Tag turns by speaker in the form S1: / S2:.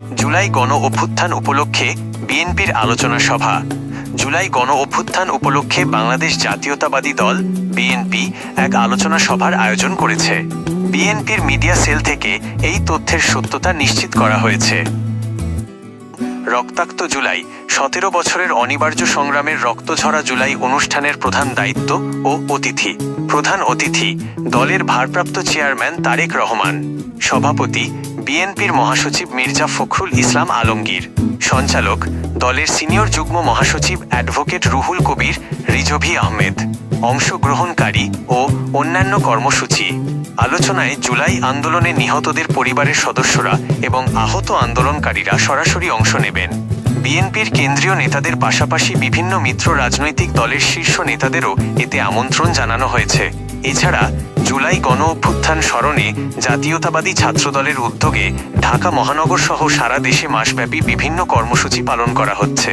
S1: জুলাই গণ অভ্যুত্থান উপলক্ষে বিএনপির আলোচনা সভা। জুলাই গণ অভ্যুত্থান উপলক্ষে বাংলাদেশ জাতীয়তাবাদী দল বিএনপি এক আলোচনা সভার আয়োজন করেছে। বিএনপির মিডিয়া সেল থেকে এই তথ্যের সত্যতা নিশ্চিত করা হয়েছে। রক্তাক্ত জুলাই, 17 বছরের অনিবার্য সংগ্রামের রক্তঝরা জুলাই অনুষ্ঠানের প্রধান দায়িত্ব ও অতিথি। প্রধান অতিথি দলের ভারপ্রাপ্ত চেয়ারম্যান তারেক রহমান। সভাপতি বিএনপির মহাসচিব মির্জা ফখরুল ইসলাম আলমগীর। সঞ্চালক দলের সিনিয়র যুগ্ম মহাসচিব অ্যাডভোকেট রুহুল কবির রিজভী আহমেদ। অংশগ্রহণকারী ও অন্যান্য কর্মসূচি। আলোচনায় জুলাই আন্দোলনে নিহতদের পরিবারের সদস্যরা এবং আহত আন্দোলনকারীরা সরাসরি অংশ নেবেন। বিএনপির কেন্দ্রীয় নেতাদের পাশাপাশি বিভিন্ন মিত্র রাজনৈতিক দলের শীর্ষ নেতাদেরও এতে আমন্ত্রণ জানানো হয়েছে। এছাড়া জুলাই গণ অভ্যুত্থান স্মরণে জাতীয়তাবাদী ছাত্রদলের উদ্যোগে ঢাকা মহানগর সহ সারা দেশে মাসব্যাপী বিভিন্ন কর্মসূচি পালন করা হচ্ছে।